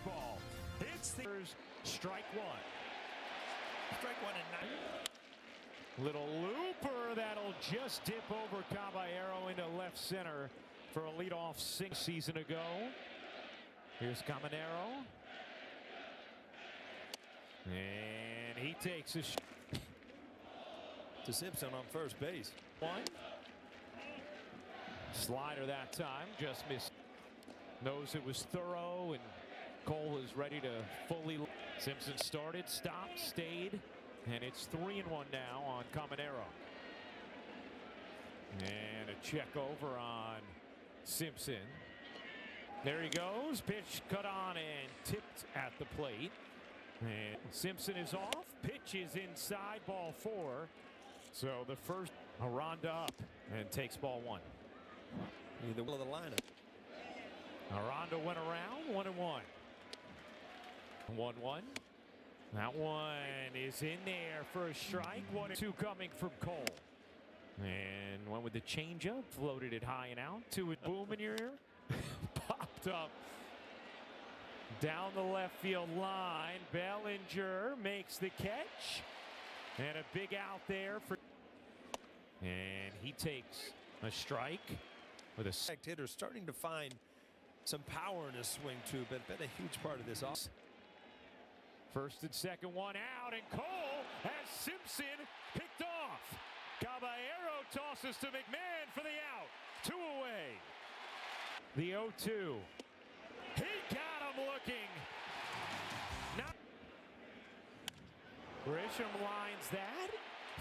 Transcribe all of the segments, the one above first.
fastball. It's the strike one. Strike one and 9. Little looper that'll just dip over Caballero into left center for a leadoff season ago. Here's Caballero. And he takes a to Simpson on first base. One. Slider that time, just missed. Knows it was thorough, and Cole is ready to fully. Simpson started, stopped, stayed, and it's 3-1 now on Caballero. And a check over on Simpson. There he goes. Pitch cut on and tipped at the plate. And Simpson is off. Pitch is inside, ball 4. So the first, Aranda up and takes ball 1. Either one of the lineup. Aranda went around, 1-1. 1-1. That one is in there for a strike. 1-2 coming from Cole. And went with the changeup, floated it high and out. 2 with boom in your ear. Popped up down the left field line. Bellinger makes the catch. And a big out there for. And he takes a strike with a hitter starting to find some power in his swing too, but been a huge part of this offense. First and second, one out, and Cole has Simpson picked off. Caballero tosses to McMahon for the out. 2 away. The 0-2. He got him looking. Now Grisham lines that.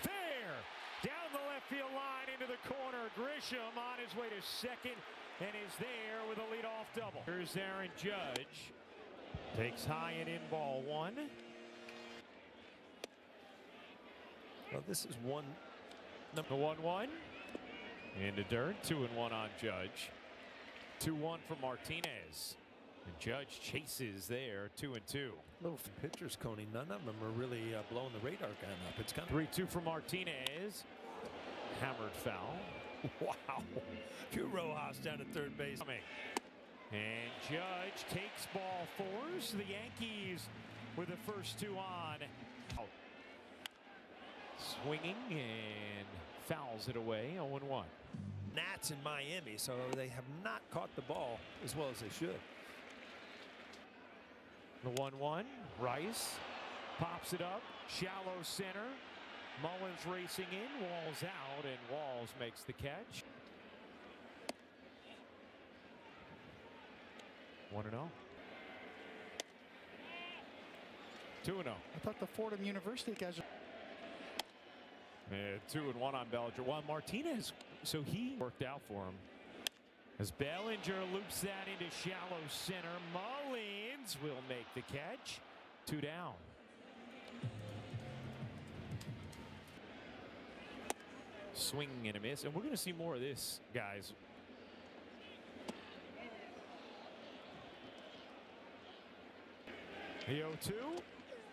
Fair. Down the left field line into the corner. Grisham on his way to second and is there with a leadoff double. Here's Aaron Judge. Takes high and in, ball 1. Well, this is one. The 1-1. Into dirt. 2-1 on Judge. 2-1 for Martinez. And Judge chases there. 2-2. Little pitchers, Coney. None of them are really blowing the radar gun up. It's kind of 3-2 for Martinez. Hammered foul. Wow. Pure Rojas down at third base. And Judge takes ball 4. So the Yankees with the first 2 on. Out. Swinging and fouls it away. 0-1. Nats in Miami, so they have not caught the ball as well as they should. The 1-1. Rice pops it up. Shallow center. Mullins racing in. Walls out, and Walls makes the catch. 1-0. 2-0. I thought the Fordham University guys. 2-1 on Bellinger. Well, Martinez, so he worked out for him. As Bellinger loops that into shallow center. Mullins will make the catch. 2 down. Swing and a miss. And we're going to see more of this, guys. The 0-2.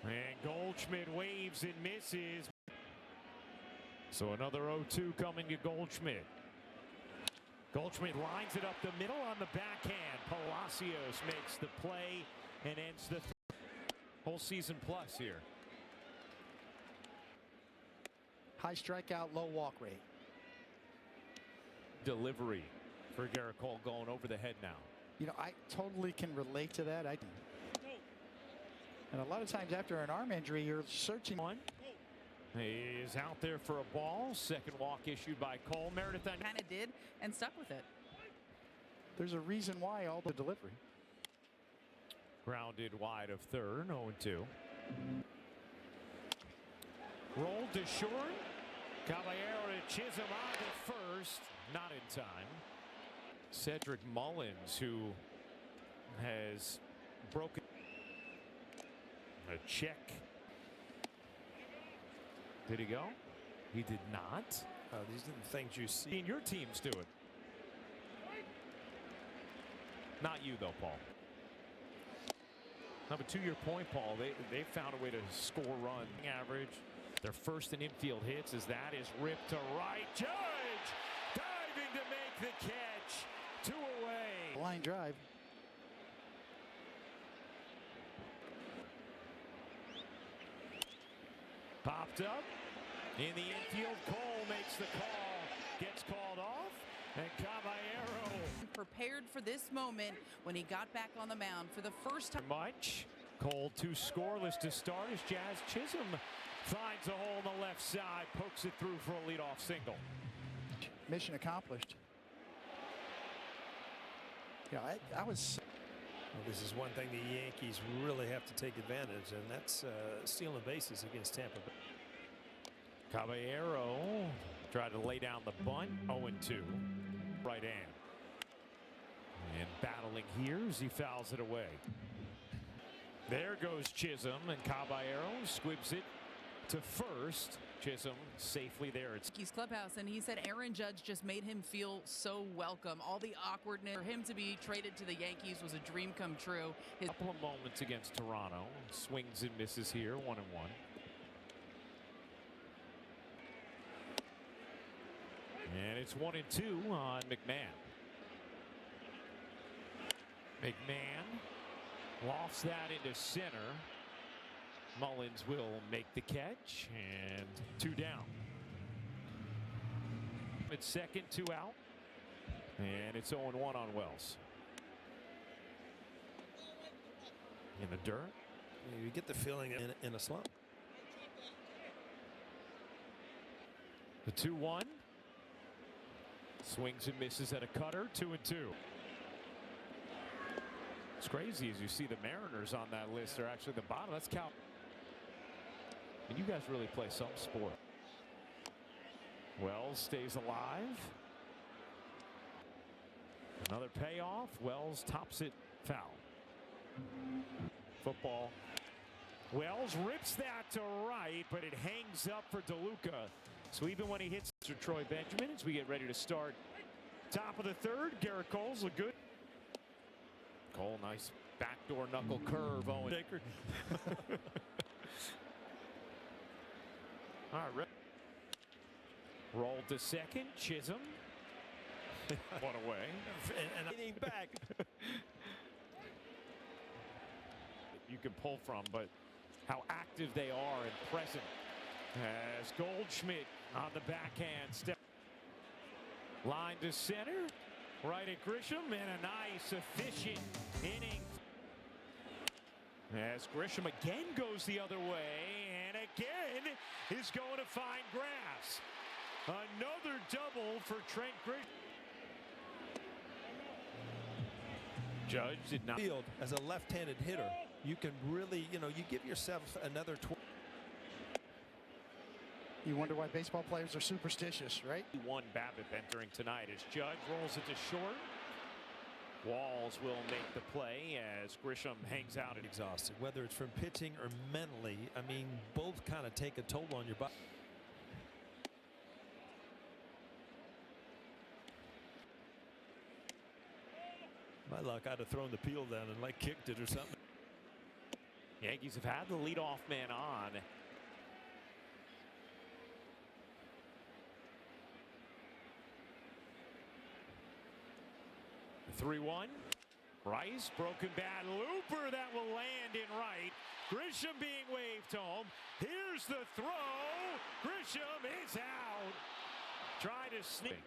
And Goldschmidt waves and misses. So another 0-2 coming to Goldschmidt. Goldschmidt lines it up the middle on the backhand. Palacios makes the play and ends the whole season plus here. High strikeout, low walk rate. Delivery for Garrett Cole going over the head now. You know, I totally can relate to that. And a lot of times after an arm injury, you're searching. One. He is out there for a ball. Second walk issued by Cole. Meredith kind of did and stuck with it. There's a reason why all the delivery. Grounded wide of third. 0-2. Rolled to short. Caballero to Chisholm on to first. Not in time. Cedric Mullins, who has broken a check. Did he go? He did not. These are the things you see. And your teams do it. Not you, though, Paul. No, but to your point, Paul, they found a way to score run average. Their first in infield hits as that is ripped to right. Judge diving to make the catch. 2 away. Line drive. Popped up in the infield. Cole makes the call, gets called off, and Caballero Prepared for this moment when he got back on the mound for the first time. much. Cole 2 scoreless to start as Jazz Chisholm finds a hole on the left side, pokes it through for a leadoff single. Mission accomplished. Yeah, I was. Well, this is one thing the Yankees really have to take advantage, and that's stealing bases against Tampa. Caballero tried to lay down the bunt. 0-2. Right hand. And battling here as he fouls it away. There goes Chisholm, and Caballero squibs it to first. Chisholm safely there. It's Yankees clubhouse, and he said Aaron Judge just made him feel so welcome. All the awkwardness for him to be traded to the Yankees was a dream come true. a couple of moments against Toronto. Swings and misses here, 1-1. And it's 1-2 on McMahon. McMahon lofts that into center. Mullins will make the catch, and 2 down. It's second, 2 out, and it's 0-1 on Wells. In the dirt. You get the feeling in a slump. The 2-1. Swings and misses at a cutter, 2-2. It's crazy as you see the Mariners on that list are actually the bottom. That's Cal. And you guys really play some sport. Wells stays alive. Another payoff. Wells tops it foul. Football. Wells rips that to right, but it hangs up for DeLuca. So even when he hits Troy Benjamin, as we get ready to start top of the third, Garrett Cole's look good. Cole, nice backdoor knuckle curve. Owen. All right. Rolled to second. Chisholm. What a way. And getting back. You can pull from, but how active they are and present. As Goldschmidt on the backhand step. Line to center. Right at Grisham, and a nice, efficient inning. As Grisham again goes the other way, and again is going to find grass. Another double for Trent Grisham. Judge did not. Field as a left-handed hitter, you can really, you give yourself another 20. You wonder why baseball players are superstitious, right? One BABIP entering tonight as Judge rolls it to short. Walls will make the play as Grisham hangs out and Exhausted, whether it's from pitching or mentally. I mean, both kind of take a toll on your body. My luck, I'd have thrown the peel down and kicked it or something. Yankees have had the leadoff man on. 3-1. Rice, broken bat, looper that will land in right. Grisham being waved home. Here's the throw. Grisham is out. Try to sneak.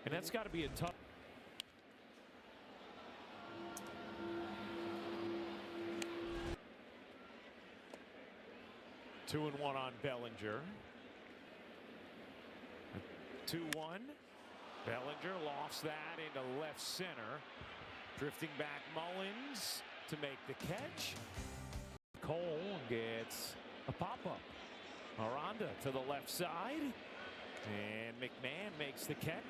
And that's got to be a tough. Two and one on Bellinger. 2-1. Bellinger lofts that into left center. Drifting back Mullins to make the catch. Cole gets a pop-up. Aranda to the left side. And McMahon makes the catch.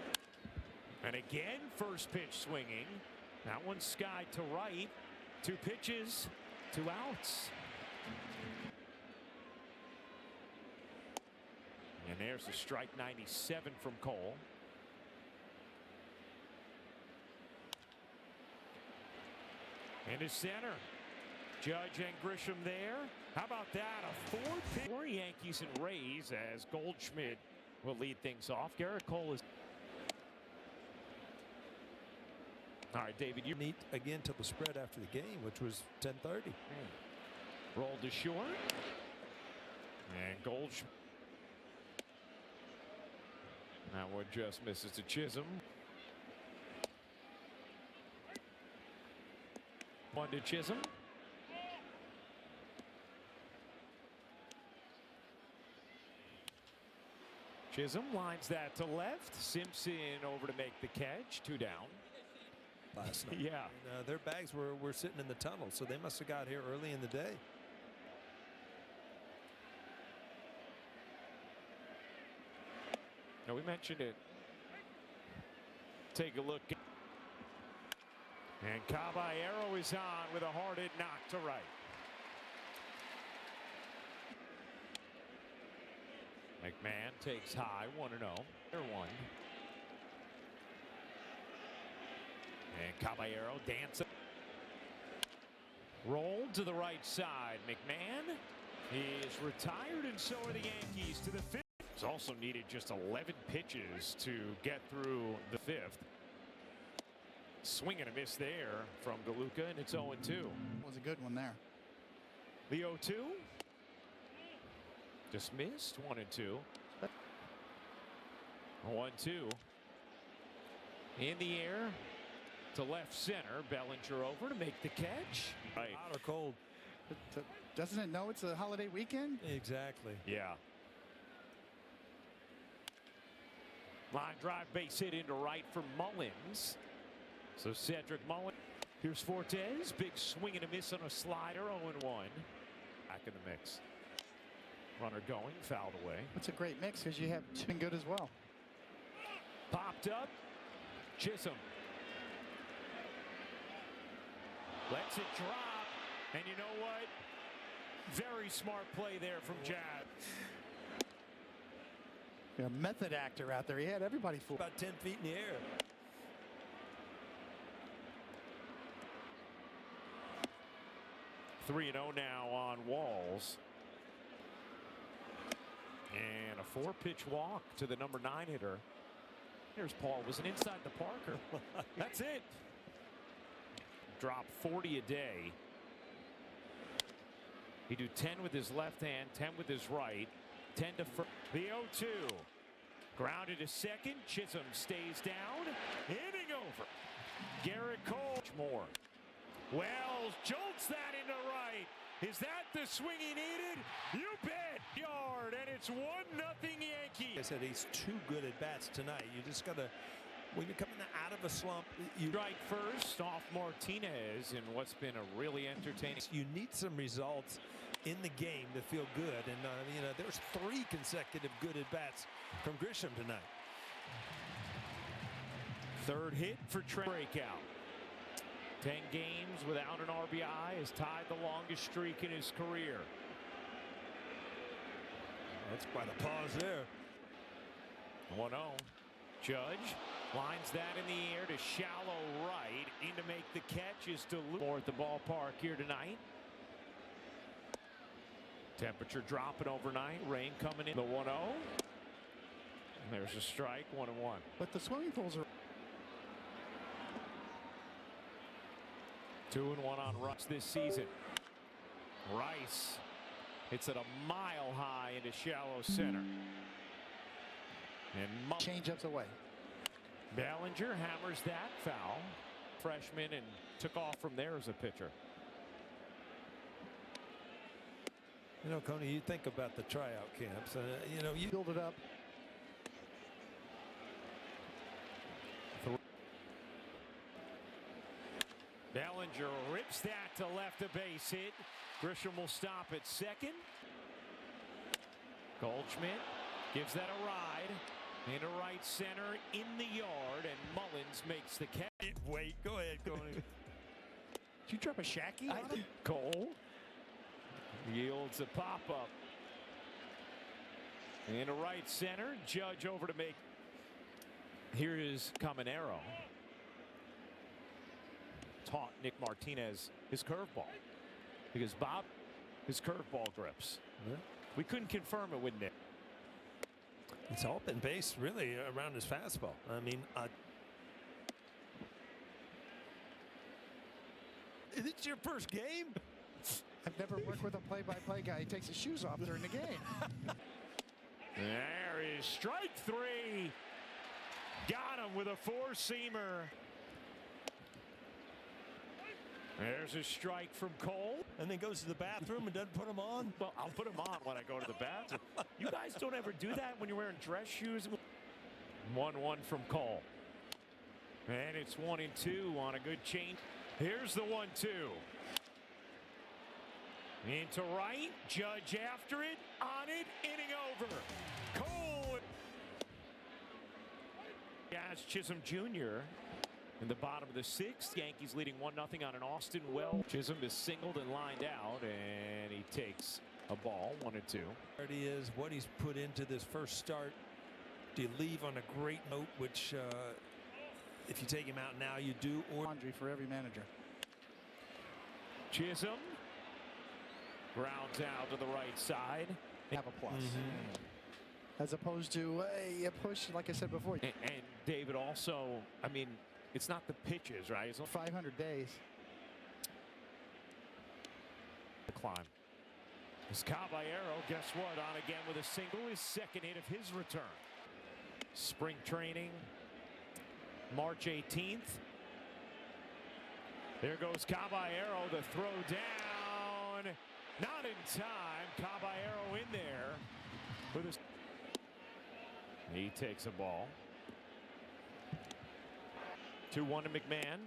And again, first pitch swinging. That one sky to right. 2 pitches, 2 outs. And there's a strike 97 from Cole. Into center. Judge and Grisham there. How about that? A 4 Yankees and Rays as Goldschmidt will lead things off. Garrett Cole is. All right, David, you neat again till the spread after the game, which was 10:30. Rolled to short. And Goldschmidt. That one just misses to Chisholm. One to Chisholm. Chisholm lines that to left. Simpson over to make the catch. 2 down. Last night. Yeah. And, their bags were sitting in the tunnel, so they must have got here early in the day. No, we mentioned it. Take a look. And Caballero is on with a hard hit knock to right. McMahon takes high, 1-0. They're 1. And Caballero dancing. Rolled to the right side. McMahon is retired, and so are the Yankees to the 5th. He's also needed just 11 pitches to get through the 5th. Swing and a miss there from DeLuca, and it's 0-2. Was a good one there. The 0-2. Dismissed. 1-2. 1-2. In the air to left center. Bellinger over to make the catch. Right. Hot or cold? Doesn't it know it's a holiday weekend? Exactly. Yeah. Line drive, base hit into right for Mullins. So Cedric Mullins. Here's Fortes. Big swing and a miss on a slider. 0-1. Back in the mix. Runner going, fouled away. That's a great mix because you have 2 good as well. Popped up. Chisholm. Lets it drop. And you know what? Very smart play there from Jad. A method actor out there. He had everybody fooled. About 10 feet in the air. Three 3-0 now on Walls. And a 4-pitch walk to the number 9 hitter. Here's Paul. Was it inside the Parker? That's it. Drop 40 a day. He do 10 with his left hand, 10 with his right. 10 to first. The 0-2. Grounded to second. Chisholm stays down. Inning over. Garrett Cole. More. Wells jolts that into right. Is that the swing he needed? You bet. Yard, and it's 1-0 Yankees. I said he's too good at bats tonight. You just got to, when you're coming out of a slump, you Strike first off Martinez in what's been a really entertaining. You need some results in the game to feel good, and you know, there's 3 consecutive good at bats from Grisham tonight. Third hit for Trent. Breakout. 10 games without an RBI has tied the longest streak in his career. That's by the pause there. 1-0. Judge lines that in the air to shallow right. In to make the catch is Duluth at the ballpark here tonight. Temperature dropping overnight. Rain coming in. The 1-0. There's a strike. 1-1. But the swimming pools are 2-1 on Rice this season. Rice hits it a mile high into shallow center. And change-ups away. Bellinger hammers that foul. Freshman, and took off from there as a pitcher. You know, Coney, you think about the tryout camps. You know, you Build it up. Bellinger rips that to left, a base hit. Grisham will stop at second. Goldschmidt gives that a ride into right center in the yard, and Mullins makes the catch. wait. Go ahead, Coney. Did you drop a shacky on him? Cole yields a pop-up into right center. Judge over to make. Here is Caminero. Taught Nick Martinez his curveball because Bob his curveball grips. Yeah. We couldn't confirm it with Nick. It's all been based really around his fastball. I mean, is it your first game? I've never worked with a play-by-play guy. He takes his shoes off during the game. There is strike three. Got him with a four-seamer. There's a strike from Cole. And then goes to the bathroom and doesn't put them on. Well, I'll put them on when I go to the bathroom. You guys don't ever do that when you're wearing dress shoes? 1-1 from Cole. And it's 1-2 on a good change. Here's the 1-2. Into right. Judge after it. On it. Inning over. Cole. As Chisholm Jr. in the bottom of the sixth. Yankees leading 1-0 on an Austin Wells. Chisholm is singled and lined out, and he takes a ball. 1-2. There he is, what he's put into this first start. Do you leave on a great note, which if you take him out now, you do. Or Laundry for every manager. Chisholm grounds out to the right side. Have a plus. As opposed to a push, like I said before. And David also, I mean, it's not the pitches, right? It's 500 days. the climb. As Caballero, guess what? On again with a single, his second hit of his return. Spring training, March 18th. There goes Caballero, the throw down. Not in time. Caballero in there with his. He takes a ball. 2-1 to McMahon.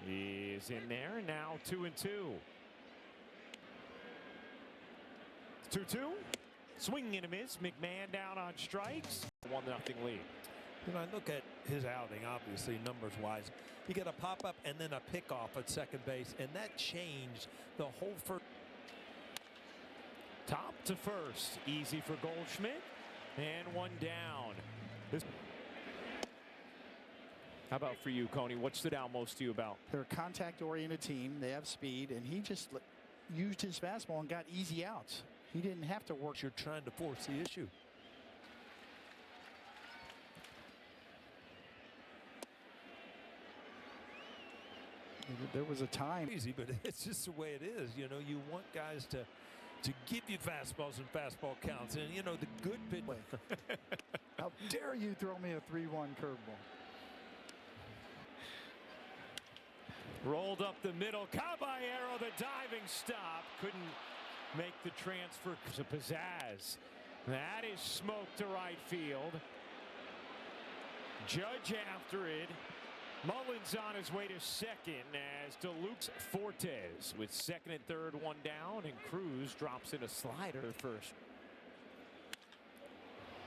He's in there. Now 2-2. 2-2. Swinging and a miss. McMahon down on strikes. 1-0 lead. You know, I look at his outing, obviously, numbers-wise. He got a pop-up and then a pick-off at second base, and that changed the whole first. Top to first. Easy for Goldschmidt. And one down. How about for you, Coney? What stood out most to you about? They're a contact-oriented team. They have speed, and he just used his fastball and got easy outs. He didn't have to work. You're trying to force the issue. There was a time. Easy, but it's just the way it is. You know, you want guys to give you fastballs and fastball counts, and you know the good pitch. How dare you throw me a 3-1 curveball? Rolled up the middle. Caballero, the diving stop. Couldn't make the transfer. To Pizzazz. That is smoke to right field. Judge after it. Mullins on his way to second as DeLuke's Fortes with second and third, one down, and Cruz drops in a slider first.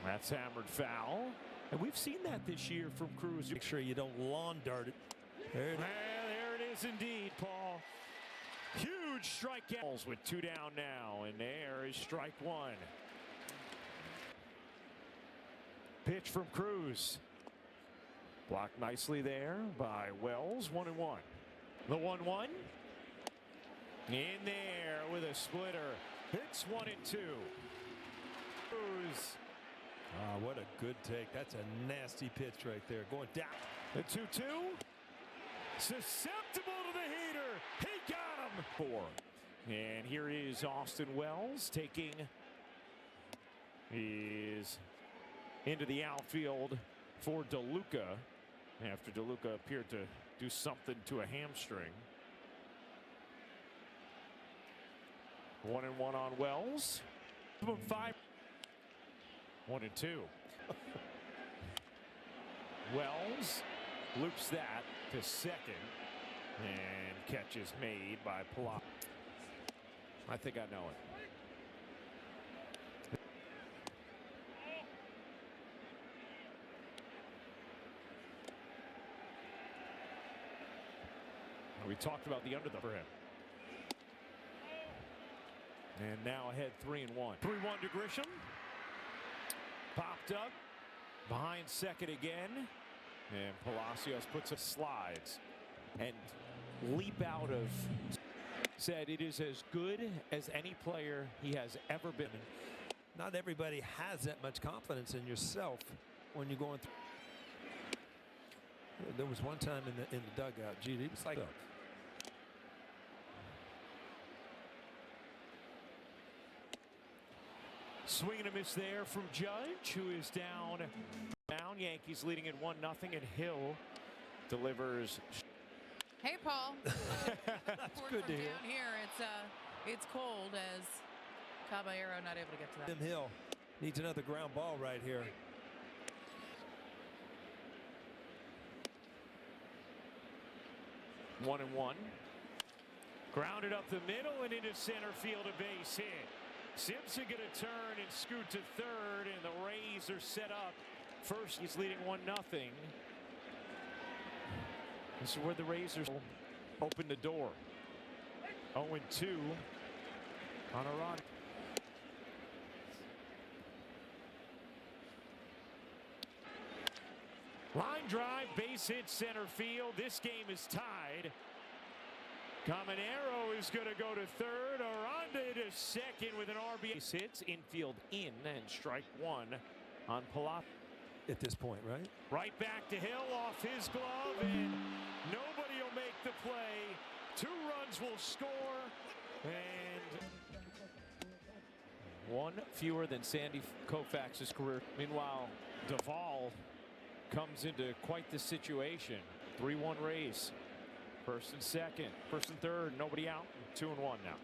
That's hammered foul. And we've seen that this year from Cruz. Make sure you don't lawn dart it. There it is. There it is indeed, Paul. Huge strikeouts with two down now, and there is strike one. Pitch from Cruz. Blocked nicely there by Wells. 1-1. The 1-1. In there with a splitter. It's 1-2. Cruz. What a good take. That's a nasty pitch right there. Going down. The 2-2. Susceptible to the heater. He got him. 4. And here is Austin Wells taking his into the outfield for DeLuca after DeLuca appeared to do something to a hamstring. 1-1 on Wells. 5. 1-2. Wells loops that to second, and catch is made by Palop. I think I know it. We talked about the under for him. And now ahead 3-1. 3-1 to Grisham. Popped up behind second again. And Palacios puts a slides and leap out of. Said it is as good as any player he has ever been. Not everybody has that much confidence in yourself when you're going through. There was one time in the dugout, gee, he was like, Swing and a miss there from Judge, who is down. Yankees leading at 1-0, and Hill delivers. Hey, Paul. That's good to hear. Down here, it's cold as Caballero not able to get to that. Tim Hill needs another ground ball right here. One and one. Grounded up the middle and into center field, a base hit. Simpson going to turn and scoot to third, and the Rays are set up. First, he's leading 1-0. This is where the Rays are open the door. 0-2 on a run. Line drive, base hit center field. This game is tied. Caminero is going to go to third. Aranda to second with an RBI. Hits infield in, and strike one on Palop. At this point, right? Right back to Hill off his glove, and nobody will make the play. 2 runs will score, and one fewer than Sandy Koufax's career. Meanwhile, Duvall comes into quite the situation. 3-1 Rays. First and second, first and third, nobody out. 2-1 now.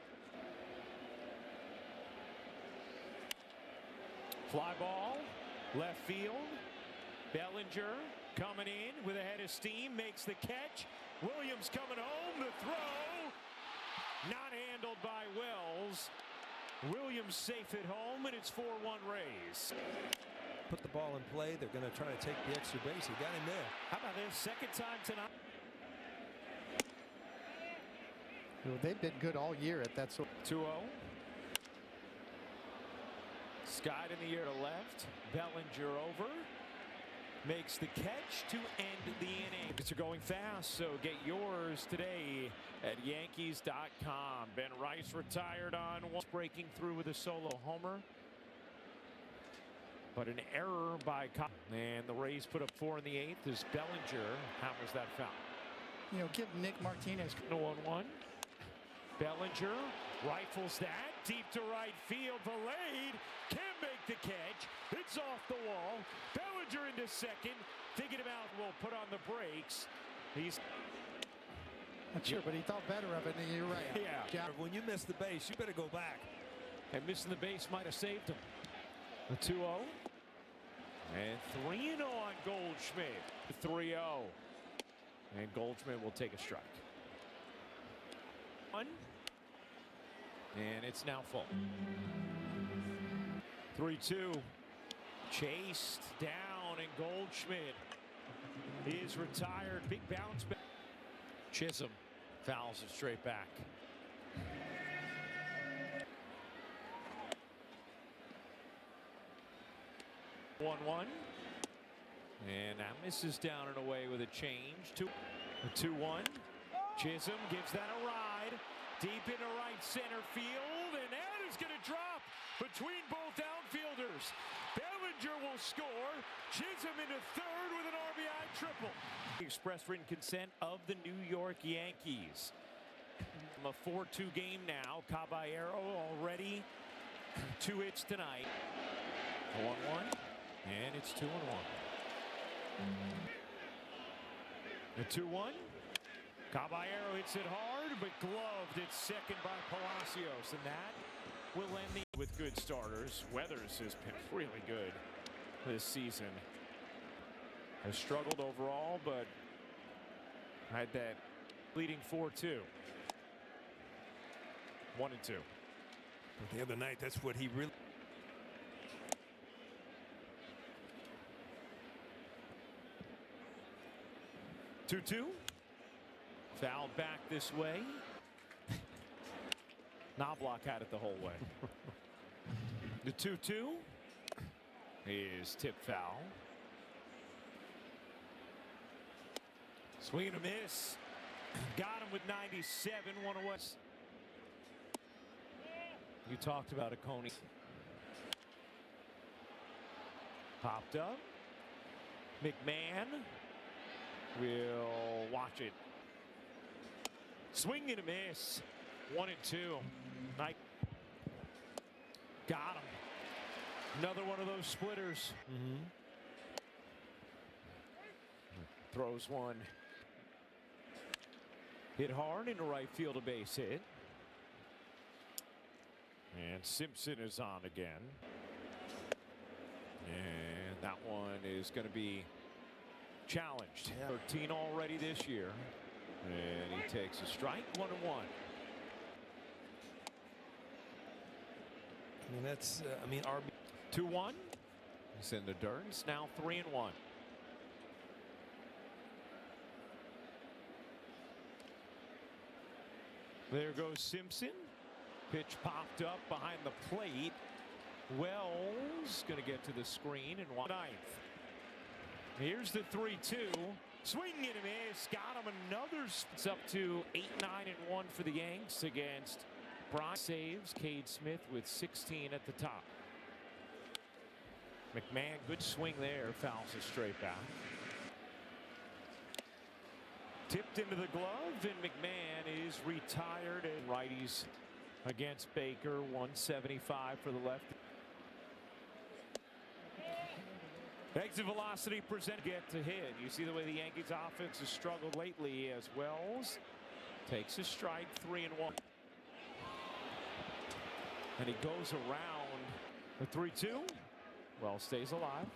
Fly ball, left field. Bellinger coming in with a head of steam, makes the catch. Williams coming home, the throw. Not handled by Wells. Williams safe at home, and it's 4-1 Rays. Put the ball in play. They're going to try to take the extra base. He got him there. How about this? Second time tonight. Well, they've been good all year at that sort. 2-0. Skied in the air to left. Bellinger over. Makes the catch to end the inning. It's going fast, so get yours today at Yankees.com. Ben Rice retired on one. Breaking through with a solo homer. But an error by and the Rays put up 4 in the 8th as Bellinger hammers that foul. You know, give Nick Martinez. 1-1. Bellinger rifles that deep to right field. Valade can't make the catch. It's off the wall. Bellinger into second. Thinking about will put on the brakes. He's Not sure, but he thought better of it, and you're right. Yeah. When you miss the base, you better go back. And missing the base might have saved him. A 2-0. And 3-0 on Goldschmidt. 3-0. And Goldschmidt will take a strike. 1. And it's now full. 3-2. Chased down, and Goldschmidt is retired. Big bounce back. Chisholm fouls it straight back. 1-1. And that misses down and away with a change. 2-1. Chisholm gives that a ride. Deep into right center field. And that is going to drop between both outfielders. Bellinger will score. Chisholm into third with an RBI triple. Express written consent of the New York Yankees. A 4-2 game now. Caballero already 2 hits tonight. 1-1. And it's 2-1. The 2-1. Caballero hits it hard, but gloved at second by Palacios, and that will end the with good starters. Weathers has been really good this season. Has struggled overall, but had that leading 4-2. 1-2. The other night, that's what he really. 2-2. Fouled back this way. Knobloch had it the whole way. The 2-2 is tip foul. Swing and a miss. Got him with 97. 1 away. You talked about a Coney. Popped up. McMahon will watch it. Swing and a miss. 1-2. Got him. Another one of those splitters. Throws one. Hit hard into right field, a base hit. And Simpson is on again. And that one is going to be challenged. 13 already this year. And he takes a strike, 1-1. I mean, that's, RB. 2-1. He's in the dirt. It's now 3-1. There goes Simpson. Pitch popped up behind the plate. Wells going to get to the screen and 1/9. Here's the 3-2. Swing and a miss. Got him another. It's up to 8-9-1 for the Yanks against Bryant. Saves. Cade Smith with 16 at the top. McMahon, good swing there. Fouls it straight back. Tipped into the glove, and McMahon is retired. And righties against Baker, 175 for the left. Exit velocity present. Get to hit. You see the way the Yankees offense has struggled lately as Wells takes a strike, 3-1. And he goes around the 3-2. Wells stays alive.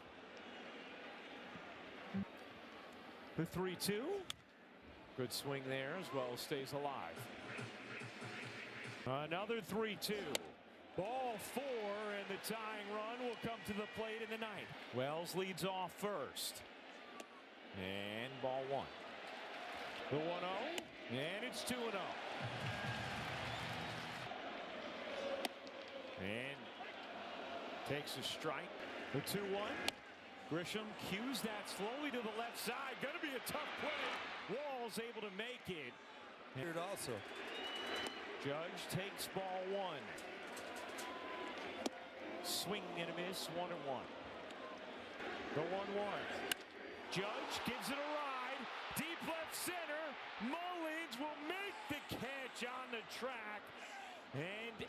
The 3-2. Good swing there as Wells stays alive. Another 3-2. Ball 4, and the tying run will come to the plate in the ninth. Wells leads off first. And ball 1. The 1-0, and it's 2-0. And takes a strike. The 2-1. Grisham cues that slowly to the left side. Going to be a tough play. Wall's able to make it. Here also. Judge takes ball 1. Swing and a miss, 1-1. The 1-1. Judge gives it a ride. Deep left center. Mullins will make the catch on the track. And